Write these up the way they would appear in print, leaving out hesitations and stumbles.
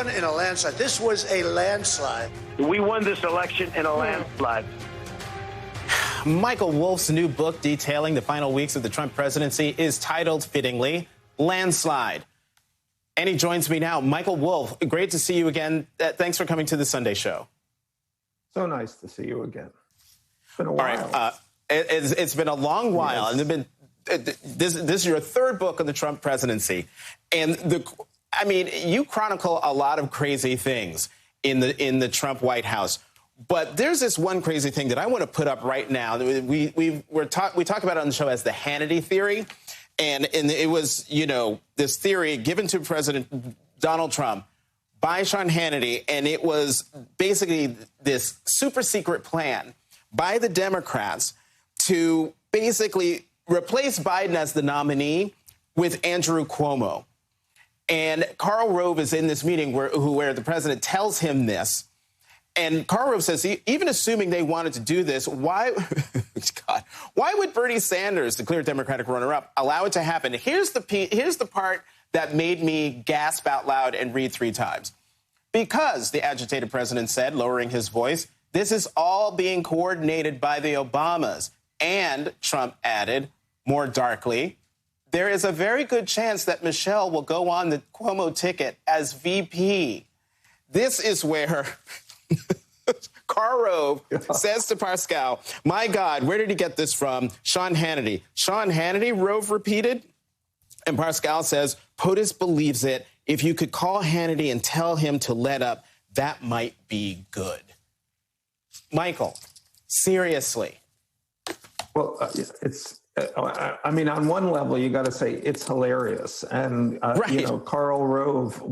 won in a landslide. This was a landslide. We won this election in a landslide. Michael Wolff's new book detailing the final weeks of the Trump presidency is titled, fittingly, Landslide. And he joins me now. Michael Wolff, great to see you again. Thanks for coming to the Sunday Show. So nice to see you again. It's been a while. All right. It's been a long while. Yes. And this is your third book on the Trump presidency. And you chronicle a lot of crazy things in the Trump White House. But there's this one crazy thing that I want to put up right now. We talk about it on the show as the Hannity theory. And it was, this theory given to President Donald Trump by Sean Hannity. And it was basically this super secret plan by the Democrats to basically replace Biden as the nominee with Andrew Cuomo. And Karl Rove is in this meeting where the president tells him this. And Karl Rove says, even assuming they wanted to do this, why would Bernie Sanders, the clear Democratic runner-up, allow it to happen? Here's the part that made me gasp out loud and read 3 times. Because, the agitated president said, lowering his voice, this is all being coordinated by the Obamas. And, Trump added, more darkly, there is a very good chance that Michelle will go on the Cuomo ticket as VP. This is where Karl Rove says to Pascal, my God, where did he get this from? Sean Hannity. Sean Hannity, Rove repeated. And Pascal says, POTUS believes it. If you could call Hannity and tell him to let up, that might be good. Michael, seriously. Well, on one level, you got to say it's hilarious. And, right. Karl Rove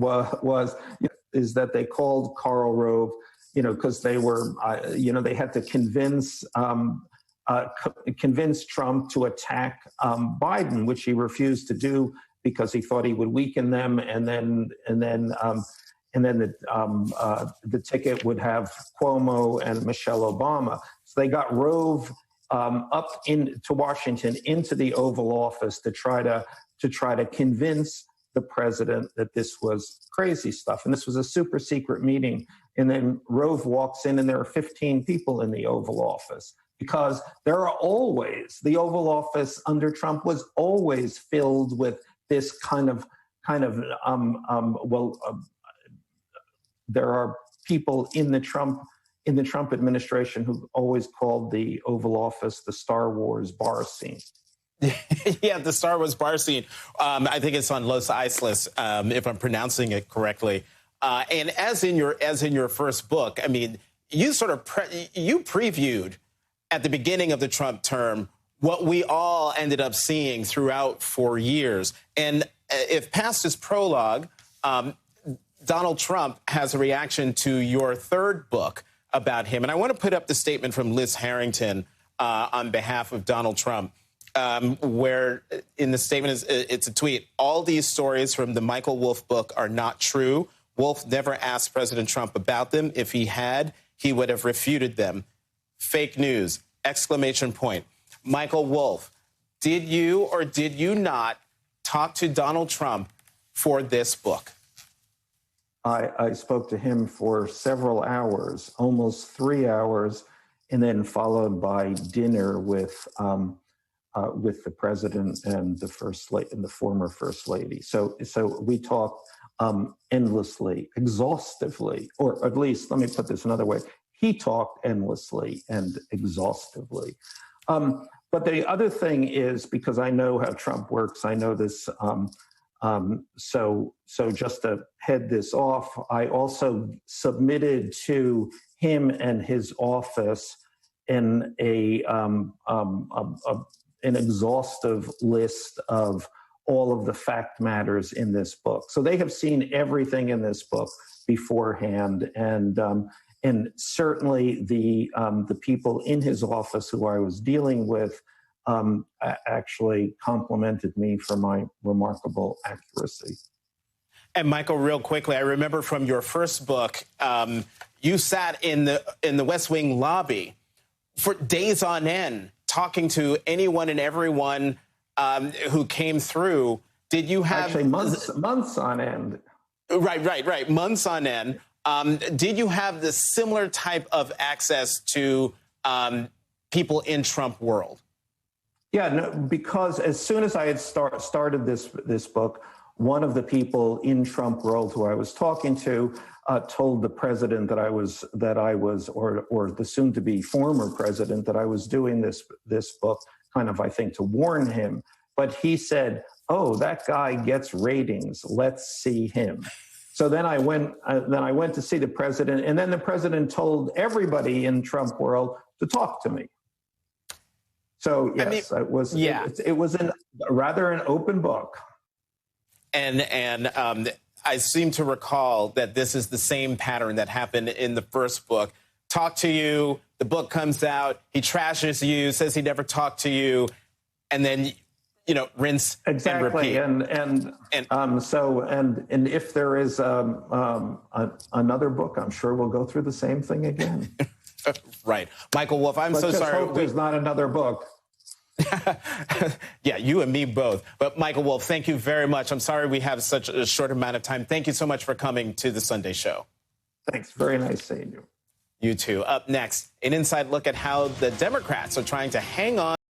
is that they called Karl Rove, because they were, they had to convince Trump to attack Biden, which he refused to do because he thought he would weaken them. And then the ticket would have Cuomo and Michelle Obama. So they got Rove up into Washington, into the Oval Office to try to convince the president that this was crazy stuff. And this was a super secret meeting. And then Rove walks in and there are 15 people in the Oval Office because there are always, the Oval Office under Trump was always filled with this there are people in the Trump administration who always called the Oval Office the Star Wars bar scene. Yeah, the Star Wars bar scene. I think it's on Los Islas, if I'm pronouncing it correctly. And as in your first book, you sort of you previewed at the beginning of the Trump term what we all ended up seeing throughout 4 years. And if past is prologue, Donald Trump has a reaction to your third book about him. And I want to put up the statement from Liz Harrington on behalf of Donald Trump, where in the statement, it's a tweet, all these stories from the Michael Wolff book are not true. Wolff never asked President Trump about them. If he had, he would have refuted them. Fake news, exclamation point. Michael Wolff, did you or did you not talk to Donald Trump for this book? I spoke to him for several hours, almost 3 hours, and then followed by dinner with the president and the former first lady. So we talked endlessly, exhaustively, or at least let me put this another way: he talked endlessly and exhaustively. But the other thing is, because I know how Trump works, I know this. So just to head this off, I also submitted to him and his office an exhaustive list of all of the fact matters in this book. So they have seen everything in this book beforehand, and certainly the people in his office who I was dealing with actually complimented me for my remarkable accuracy. And Michael, real quickly, I remember from your first book, you sat in the West Wing lobby for days on end, talking to anyone and everyone who came through. Did you have actually months on end? Right. Months on end. Did you have the similar type of access to people in Trump world? Yeah, no, because as soon as I had started this book, one of the people in Trump world who I was talking to told the president that I was, or the soon-to-be former president, that I was doing this book, kind of, I think, to warn him. But he said, "Oh, that guy gets ratings. Let's see him." So then I went to see the president, and then the president told everybody in Trump world to talk to me. So yes, it was rather an open book. And I seem to recall that this is the same pattern that happened in the first book. Talk to you, the book comes out, he trashes you, says he never talked to you, and then, rinse and repeat. And if there is another book, I'm sure we'll go through the same thing again. Right. Michael Wolff, I'm so sorry. Hope there's not another book. Yeah, you and me both. But Michael Wolff, thank you very much. I'm sorry we have such a short amount of time. Thank you so much for coming to the Sunday show. Thanks. Very nice seeing you. You too. Up next, an inside look at how the Democrats are trying to hang on